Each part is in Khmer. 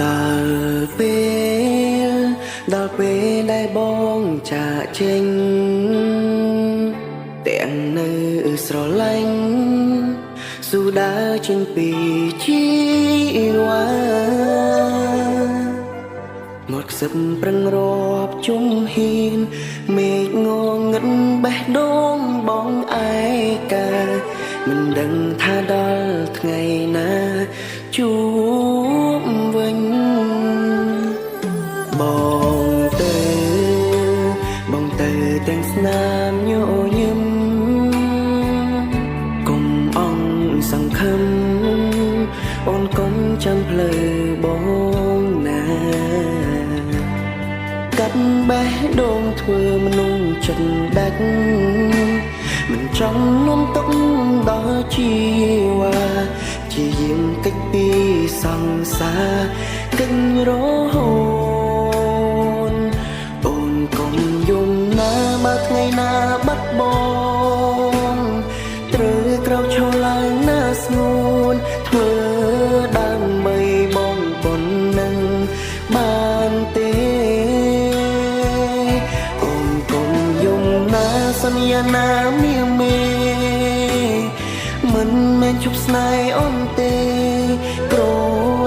ដល់ពេលដែលបងចាកចេញទាំងនៅស្រឡាញ់ស៊ូដើរចេញពីជីវ៉ាមកខ្សឹបប្រឹងរាប់ជុំហ៊ានមេឃងងឹតបេះដូងបងឯកាមិនដឹងថាដល់ថ្ងៃណាជួបវិញបងទៅទាំងស្នាមញញឹមកុំអង់សង្ឃឹមអូនកុំចាំភ្លើបងណាកាត់បេះដូងធ្វើមនុស្សចិត្តដាច់មិនចង់នាំទុកដល់ជីវ៉ាជាយាមកិច្ចពីសង្សារកិច្ចរហូតអូនកុំយំណាបើថ្ងៃណាបាត់បងត្រូវក្រោកឈរឡើងណាស្ងួនធ្វើដើម្បីបងប៉ុណ្ណឹងបានទេអូនកុំយំណាសន្យាណាមាមេមិនមែនជប់ស្នេហ៍អូនទេគ្រា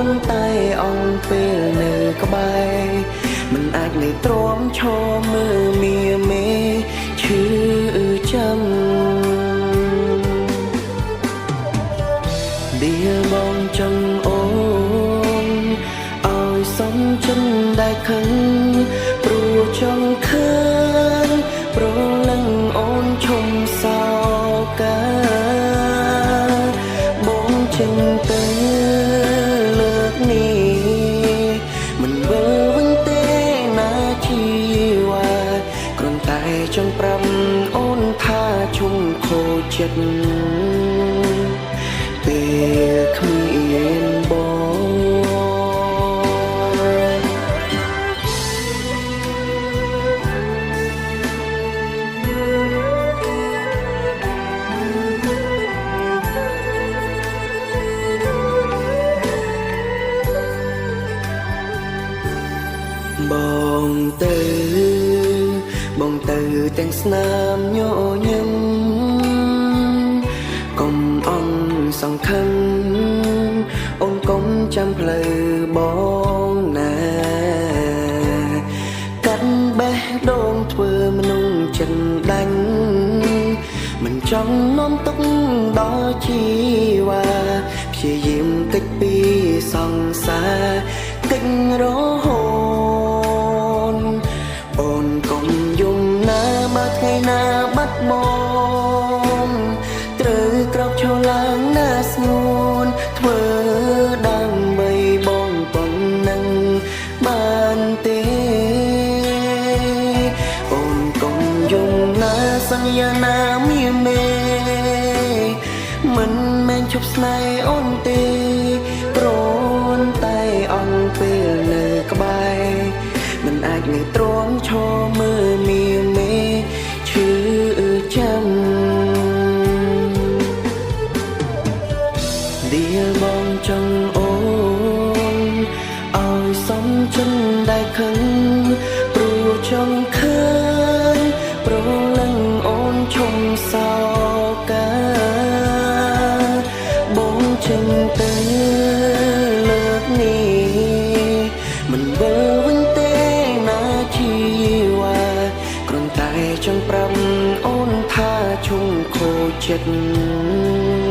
ន់តែអងពេលនៅក្បែរមិនអាចនៅទ្រាំឈរមើលមាមេឈឺចាំដៀលបងចង់អូនឲ្យសំចិនដែលខឹងព្រោះចង់ឃើញប្រលឹងអូនឈុំសោកាបងចេញទៅលើកនេះមិនវិលវិញទេណាជីវ៉ាគ្រាន់តែចង់ប្រាប់អូនថាជុំខូចចិត្តពេលគ្មានបងទៅទាំងស្នាមញញឹមកុំអង់សង្ឃឹមអូនកុំចាំភ្លើបងណាកាត់បេះដូងធ្វើមនុស្សចិត្តដាច់មិនចង់នាំទុកដល់ជីវ៉ាព្យាយាមកិច្ចពីសង្សារកិច្ចរហូតអូនកុំយំណាបើថ្ងៃណាបាត់បងត្រូវក្រោកឈរឡើងណាស្ងួនធ្វើដើម្បីបងប៉ុណ្ណឹងបានទេអូនកុំយំណាសន្យាណាមាមេមិនមែនជប់ស្នេហ៍អូនទេគ្រាន់តែអងពេលនៅក្បែរមិនអាចនៅទ្រាំឈរមើលមាមេឈឺចាំដៀលបងចង់អូនឲ្យសំចិនដែលខឹងព្រោះចង់ឃើញប្រលឹងអូនឈុំសោកាបងចេញទៅលើកនេះមិនវិលវិញទេណាជីវ៉ាគ្រាន់តែចង់ប្រាប់អូនថាជុំខូចចិត្ត